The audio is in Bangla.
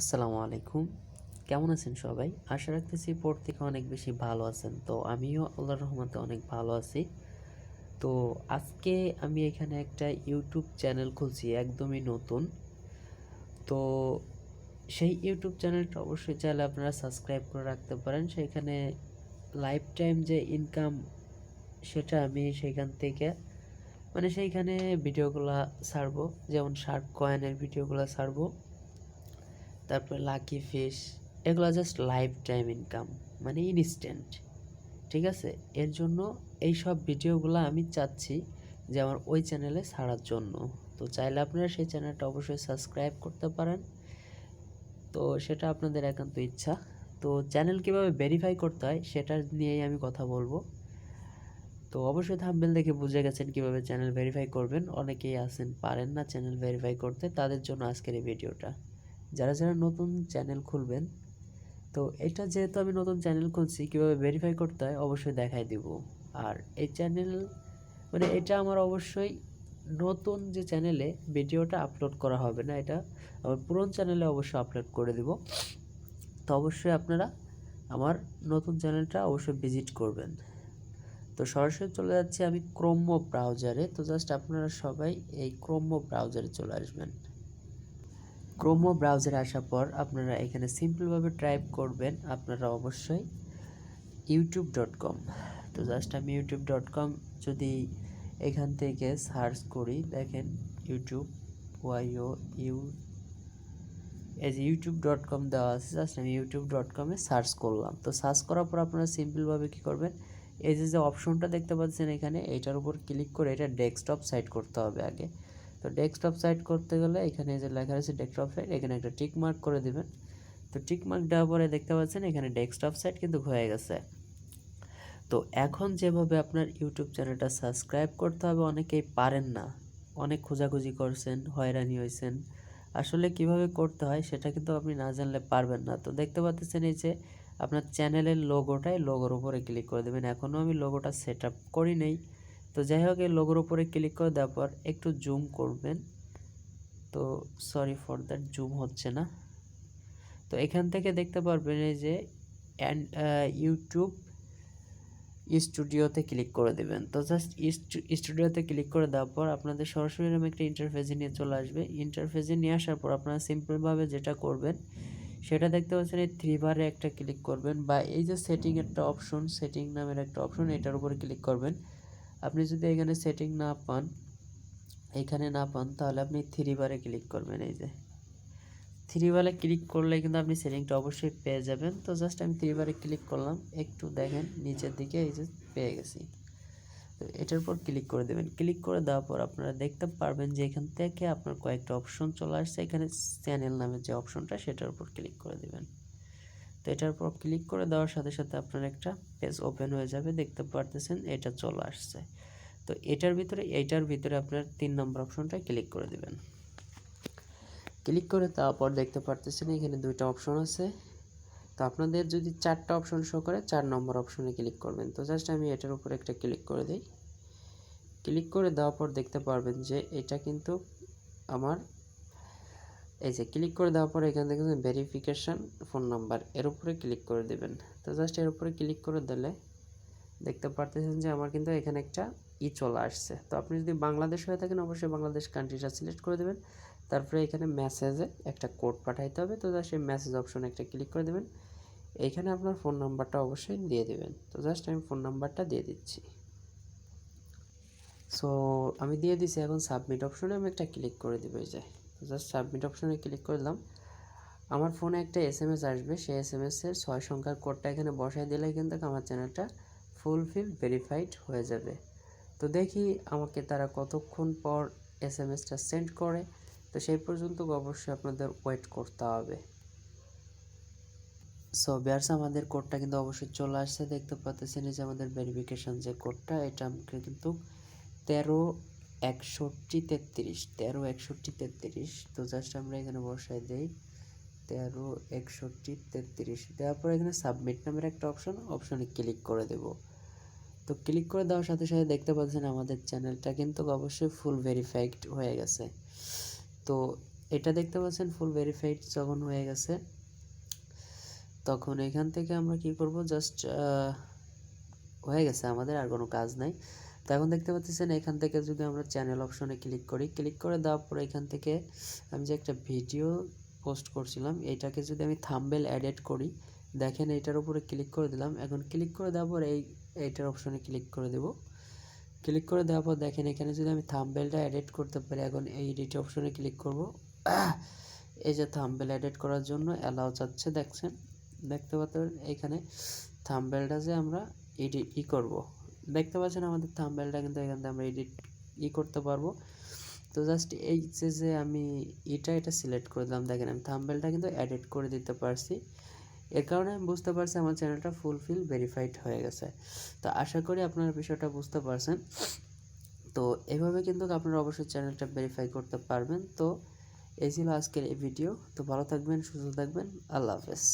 আসসালামু আলাইকুম। কেমন আছেন সবাই? আশা রাখতেছি প্রত্যেকে অনেক বেশি ভালো আছেন। তো আমিও আল্লাহর রহমতে অনেক ভালো আছি। তো আজকে আমি এখানে একটা ইউটিউব চ্যানেল খুলছি, একদমই নতুন। তো সেই ইউটিউব চ্যানেলটা অবশ্যই চাইলে আপনারা সাবস্ক্রাইব করে রাখতে পারেন। সেখানে লাইফ টাইম যে ইনকাম সেটা আমি সেখান থেকে সেইখানে ভিডিওগুলা ছাড়বো। যেমন শার্ক কয়েনের ভিডিওগুলা ছাড়বো। তারপরে লাকি ফিশ, এগুলো just life time income, instant. ঠিক আছে, এর জন্য এই সব ভিডিওগুলো আমি চাচ্ছি যে আমার ওই চ্যানেলে ছাড়ার জন্য। তো চাইলে আপনারা সেই চ্যানেলটা অবশ্যই সাবস্ক্রাইব করতে পারেন। তো সেটা আপনাদের একান্ত ইচ্ছা। তো চ্যানেল কিভাবে ভেরিফাই করতে হয় সেটা নিয়েই আমি কথা বলবো। তো অবশ্যই থাম্বনেল দেখে বুঝে গেছেন কিভাবে চ্যানেল ভেরিফাই করবেন। অনেকেই আছেন পারেন না চ্যানেল ভেরিফাই করতে, তাদের জন্য আজকের এই ভিডিওটা। যারা যারা নতুন চ্যানেল খুলবেন, তো এটা যেহেতু আমি নতুন চ্যানেল খুলছি, কীভাবে ভেরিফাই করতে হয় অবশ্যই দেখাই দিব। আর এই চ্যানেল এটা আমার অবশ্যই নতুন যে চ্যানেলে ভিডিওটা আপলোড করা হবে না, এটা আমার পুরনো চ্যানেলে অবশ্যই আপলোড করে দিব। তো অবশ্যই আপনারা আমার নতুন চ্যানেলটা অবশ্যই ভিজিট করবেন। তো সরাসরি চলে যাচ্ছি আমি ক্রোম ব্রাউজারে। তো জাস্ট আপনারা সবাই এই ক্রোম ব্রাউজারে চলে আসবেন। ক্রোম ব্রাউজারে আসার পর আপনারা এখানে সিম্পলভাবে টাইপ করবেন আপনারা অবশ্যই youtube.com। তো জাস্ট আমি youtube.com যদি এখান থেকে সার্চ করি, দেখেন ইউটিউব ওয়াইও ইউ এই যে youtube.com দেওয়া আছে, জাস্ট আমি youtube.com-এ সার্চ করলাম। তো সার্চ করার পর আপনারা সিম্পলভাবে কী করবেন, এই যে অপশনটা দেখতে পাচ্ছেন এখানে, এইটার উপর ক্লিক করে এটা ডেস্কটপ সাইট করতে হবে আগে। তো ডেস্কটপ সাইট করতে গেলে এখানে যে লেখা আছে ডেস্কটপ সাইট, এখানে একটা টিক মার্ক করে দিবেন। তো টিক মার্ক দেওয়ার পরে দেখতে পাচ্ছেন এখানে ডেস্কটপ সাইট কিন্তু হয়ে গেছে। তো এখন যেভাবে আপনার ইউটিউব চ্যানেলটা সাবস্ক্রাইব করতে হবে অনেকেই পারেন না, অনেক খোঁজাখুঁজি করছেন, হয়রানি হয়েছেন। আসলে কিভাবে করতে হয় সেটা কিন্তু আপনি না জানলে পারবেন না। তো দেখতে পাচ্ছেন এই যে আপনার চ্যানেলের লোগোটাই, লোগোর উপরে ক্লিক করে দেবেন। এখনও আমি লোগোটা সেট আপ করি নেই। তো যাই হোক, এই লোগোর উপরে ক্লিক করে দেওয়ার পর একটু জুম করবেন। তো সরি ফর দ্যাট, জুম হচ্ছে না। তো এখান থেকে দেখতে পারবেন এই যে ইউটিউব স্টুডিওতে ক্লিক করে দেবেন। তো জাস্ট স্টুডিওতে ক্লিক করে দেওয়ার পর আপনাদের সরাসরি এরকম একটা ইন্টারফেসে নিয়ে চলে আসবে। ইন্টারফেসে নিয়ে আসার পর আপনারা সিম্পলভাবে যেটা করবেন সেটা দেখতে পাচ্ছেন, এই থ্রি বারে একটা ক্লিক করবেন, বা এই যে সেটিং একটা অপশন, সেটিং নামের একটা অপশন, এটার উপরে ক্লিক করবেন। আপনি যদি এখানে সেটিং না পান, তাহলে আপনি থ্রি বারে ক্লিক করবেন। এই যে থ্রি বারে ক্লিক করলে কিন্তু আপনি সেটিংটা অবশ্যই পেয়ে যাবেন। তো জাস্ট আমি থ্রি বারে ক্লিক করলাম, একটু দেখেন নিচের দিকে, এই যে পেয়ে গেছি। তো এটার উপর ক্লিক করে দেবেন। ক্লিক করে দেওয়ার পর আপনারা দেখতে পারবেন যে এখান থেকে আপনার কয়েকটা অপশন চলে আসছে। এখানে চ্যানেল নামের যে অপশনটা, সেটার উপর ক্লিক করে দেবেন। তো এটার উপর ক্লিক করে দেওয়ার সাথে সাথে আপনার একটা পেজ ওপেন হয়ে যাবে, দেখতে পারতেছেন এটা চলে আসছে। তো এইটার ভিতরে আপনার 3 নম্বর অপশনটা ক্লিক করে দেবেন। ক্লিক করে তারপর দেখতে পারতেছেন এখানে 2টা অপশন আছে। তো আপনাদের যদি 4টা অপশন শো করে 4 নম্বর অপশনে ক্লিক করবেন। তো জাস্ট আমি এটার উপর একটা ক্লিক করে দিই। ক্লিক করে দেওয়ার পর দেখতে পারবেন যে এটা কিন্তু আমার, এই যে ক্লিক করে দেওয়ার পর এখান থেকে ভেরিফিকেশন ফোন নাম্বার, এর উপরে ক্লিক করে দেবেন। তো জাস্ট এর উপরে ক্লিক করে দিলে দেখতে পারতেছেন যে আমার কিন্তু এখানে একটা চলে আসছে। তো আপনি যদি বাংলাদেশ হয়ে থাকেন অবশ্যই বাংলাদেশ কান্ট্রিটা সিলেক্ট করে দেবেন। তারপরে এখানে মেসেজে একটা কোড পাঠাইতে হবে। তো জাস্ট এই মেসেজ অপশনে একটা ক্লিক করে দেবেন। এইখানে আপনার ফোন নাম্বারটা অবশ্যই দিয়ে দেবেন। তো জাস্ট আমি ফোন নাম্বারটা দিয়ে দিচ্ছি। সো আমি দিয়ে দিছি। এখন সাবমিট অপশনে আমি একটা ক্লিক করে দেবো। এই যে তো জাস্ট সাবমিট অপশনে ক্লিক করলাম। আমার ফোনে একটা SMS আসবে, সেই SMS-এর 6 সংখ্যার কোডটা এখানে বসাই দিলে কিন্তু আমার চ্যানেলটা ফুলফিল ভেরিফাইড হয়ে যাবে। তো দেখি আমাকে তারা কতক্ষণ পর SMS-টা সেন্ড করে। তো সেই পর্যন্ত অবশ্যই আপনাদের ওয়েট করতে হবে। সো ভিউয়ার্স, আমাদের কোডটা কিন্তু অবশ্যই চলে আসছে। দেখতে পাচ্ছেন এই যে আমাদের ভেরিফিকেশন যে কোডটা, এটা আমাকে কিন্তু 136133। তো জাস্ট আমরা এখানে বসাই দেই 136133। দেওয়ার পর এখানে সাবমিট নামের একটা অপশনে ক্লিক করে দেব। তো ক্লিক করে দেওয়ার সাথে সাথে দেখতে পাচ্ছেন আমাদের চ্যানেলটা কিন্তু অবশ্যই ফুল ভেরিফাইড হয়ে গেছে। তো এটা দেখতে পাচ্ছেন ফুল ভেরিফাইড যখন হয়ে গেছে, তখন এখান থেকে আমরা কি করব, জাস্ট হয়ে গেছে আমাদের, আর কোনো কাজ নাই। তো এখন দেখতে পাচ্ছেন এখান থেকে যদি আমরা চ্যানেল অপশনে ক্লিক করি, ক্লিক করে দেওয়ার পরে এখান থেকে আমি যে একটা ভিডিও পোস্ট করছিলাম এইটাকে যদি আমি থাম্বনেল এডিট করি, দেখেন এইটার উপরে ক্লিক করে দিলাম। এখন ক্লিক করে দেওয়ার পর এইটার অপশনে ক্লিক করে দেব। ক্লিক করে দেওয়ার পর দেখেন এখানে যদি আমি থাম্বনেলটা এডিট করতে পারি, এখন এই এডিট অপশনে ক্লিক করব। এই যে থাম্বনেল এডিট করার জন্য অ্যালাউ চাচ্ছে, দেখতে পাচ্ছেন এখানে থাম্বনেলটা যে আমরা করব, দেখতে পাচ্ছেন আমাদের থাম্বনেলটা কিন্তু এখান থেকে আমরা এডিট করতে পারবো। তো জাস্ট এই যে আমি এটা সিলেক্ট করে দিলাম, দেখেন আমি থাম্বনেলটা কিন্তু এডিট করে দিতে পারছি। এর কারণে আমি বুঝতে পারছি আমার চ্যানেলটা ফুলফিল ভেরিফাইড হয়ে গেছে। তো আশা করি আপনারা বিষয়টা বুঝতে পারছেন। তো এভাবে কিন্তু আপনারা অবশ্যই চ্যানেলটা ভেরিফাই করতে পারবেন। তো এই ছিল আজকের এই ভিডিও। তো ভালো থাকবেন, সুস্থ থাকবেন, আল্লাহ হাফেজ।